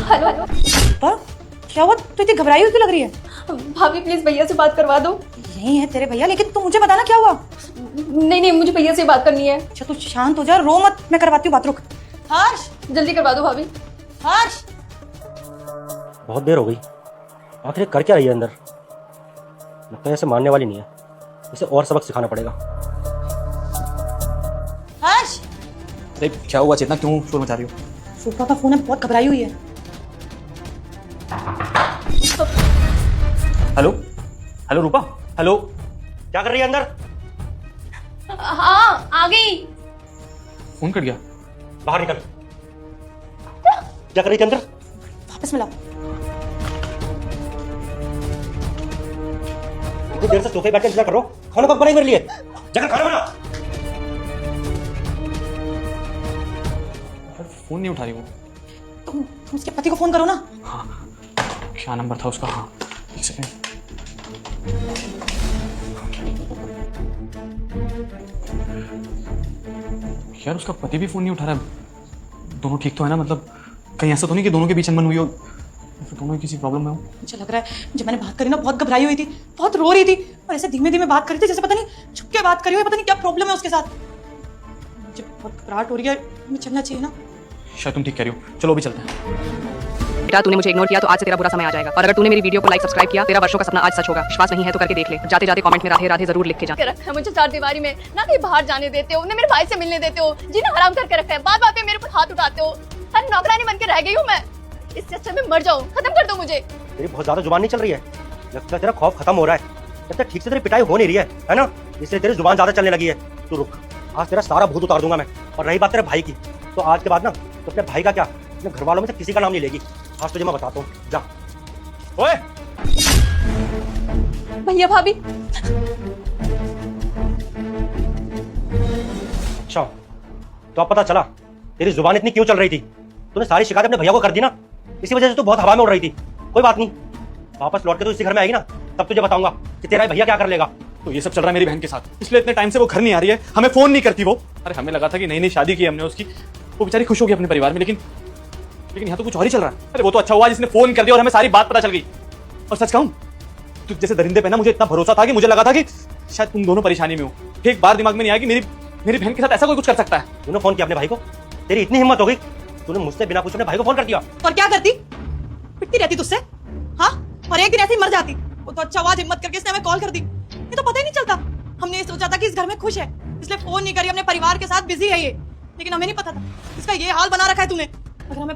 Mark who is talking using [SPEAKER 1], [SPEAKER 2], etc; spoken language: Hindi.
[SPEAKER 1] हेलो
[SPEAKER 2] पर क्या हुआ? तू इतनी घबराई हुई क्यों लग रही है?
[SPEAKER 1] भाभी प्लीज भैया से बात करवा दो।
[SPEAKER 2] यही है तेरे भैया, लेकिन तू मुझे बताना क्या हुआ?
[SPEAKER 1] नहीं मुझे भैया से बात करनी है।
[SPEAKER 2] अच्छा तू शांत हो जा, रो मत, मैं करवाती हूँ बात। रुक हर्ष,
[SPEAKER 1] जल्दी करवा दो भाभी।
[SPEAKER 2] हर्ष।
[SPEAKER 3] बहुत देर हो गई, आखिर कर क्या रही है अंदर? लगता है ऐसे मानने वाली नहीं है, इसे और सबक सिखाना पड़ेगा।
[SPEAKER 2] हर्ष,
[SPEAKER 4] अरे क्या हुआ चेतना, क्यों शोर मचा रही हो?
[SPEAKER 2] सूपा का फोन है, बहुत घबराई हुई है।
[SPEAKER 4] हेलो हेलो रूपा, हेलो।
[SPEAKER 3] क्या कर रही है अंदर?
[SPEAKER 1] हाँ आ गई।
[SPEAKER 4] फोन कट गया।
[SPEAKER 3] बाहर निकल। क्या कर रही थी अंदर?
[SPEAKER 2] वापस मिला।
[SPEAKER 3] इतनी देर से सोफे बैठ के इंतजार कर रहा हूँ, खाना कब बनाई मेरे लिए? जाकर खाना बना।
[SPEAKER 4] फोन नहीं उठा रही वो।
[SPEAKER 2] तुम उसके पति को फोन करो ना।
[SPEAKER 4] हाँ, क्या नंबर था उसका? हाँ एक सेकेंड। यार उसका पति भी फोन नहीं उठा रहा है। दोनों ठीक तो है ना? मतलब कहीं ऐसा तो नहीं कि दोनों के बीच अनबन हुई हो, फिर दोनों किसी प्रॉब्लम में हो?
[SPEAKER 2] मुझे लग रहा है जब मैंने बात करी ना, बहुत घबराई हुई थी, बहुत रो रही थी और ऐसे धीमे धीमे बात करी थी, जैसे पता नहीं छुप के बात करी हुई, पता नहीं क्या प्रॉब्लम है उसके साथ। मुझे बहुत घबराहट हो रही है, हमें चलना चाहिए ना।
[SPEAKER 4] शायद तुम ठीक कह रही हो, चलो अभी चलते हैं।
[SPEAKER 5] बेटा तूने मुझे इग्नोर किया तो आज से तेरा बुरा समय आ जाएगा, और अगर तूने मेरी वीडियो को लाइक सब्सक्राइब किया, तेरा वर्षों का सपना आज सच होगा। विश्वास नहीं है तो करके देख ले। जाते जाते कमेंट में राधे राधे जरूर लिख के जा।
[SPEAKER 1] रखा है मुझे चार दीवारी में, ना कहीं बाहर जाने देते हो, ना मेरे भाई से मिलने देते हो, जीना हराम करके रखा है। बात बात पे मेरे ऊपर हाथ उठाते हो। हर नौकरानी बन के रह गई हूँ मैं। इससे अच्छा मैं मर जाऊँ, खत्म कर दो मुझे।
[SPEAKER 3] तेरी बहुत ज्यादा जुबान नहीं चल रही है, लगता है तेरा खौफ खत्म हो रहा है। लगता है ठीक से तेरी पिटाई हो नहीं रही है ना? इसलिए तेरी जुबान ज्यादा चलने लगी है। तू रुक, आज तेरा सारा भूत उतार दूंगा मैं। और रही बात तेरे भाई की, तो आज के बाद ना तो अपने भाई का क्या, अपने घर वालों में से किसी का नाम नहीं लेगी। आज तुझे मैं बताता हूँ, जा। ओए
[SPEAKER 1] भैया भाभी।
[SPEAKER 3] अच्छा, तो अब पता चला तेरी जुबान इतनी क्यों चल रही थी। तूने सारी शिकायत अपने भैया को कर दी ना, इसी वजह से तू बहुत हवा में उड़ रही थी। कोई बात नहीं, वापस लौट के तू इसी घर में आएगी ना, तब तुझे बताऊंगा कि तेरा भैया क्या कर लेगा।
[SPEAKER 4] तो ये सब चल रहा है मेरी बहन के साथ, इसलिए इतने टाइम से वो घर नहीं आ रही है, हमें फोन नहीं करती वो। अरे हमें लगा था कि नई नई शादी की हमने उसकी, वो बेचारी खुश होगी अपने परिवार में, लेकिन यहाँ तो कुछ और ही चल रहा है। अरे वो तो अच्छा हुआ जिसने फोन कर दिया और हमें सारी बात पता चल गई। और सच कहूं, तू जैसे दरिंदे पे ना, मुझे इतना भरोसा था कि मुझे लगा था कि शायद तुम दोनों परेशानी में हो। एक बार दिमाग में नहीं आया कि मेरी बहन के साथ ऐसा कोई कुछ कर सकता है।
[SPEAKER 3] तूने फोन किया अपने भाई को? तेरी इतनी हिम्मत हो गई, तूने मुझसे बिना पूछे अपने भाई को फोन कर दिया?
[SPEAKER 2] और क्या करती? पिटती रहती तुझसे, हाँ? और एक दिन ऐसे ही मर जाती। वो तो अच्छा हुआ हिम्मत करके इसने हमें कॉल कर दी। ये तो पता ही नहीं चलता। हमने ये सोचा था कि इस घर में खुश है, इसलिए फोन नहीं करी, अपने परिवार के साथ बिजी है ये। लेकिन हमें नहीं पता था इसका ये हाल बना रखा है तूने। अगर हमें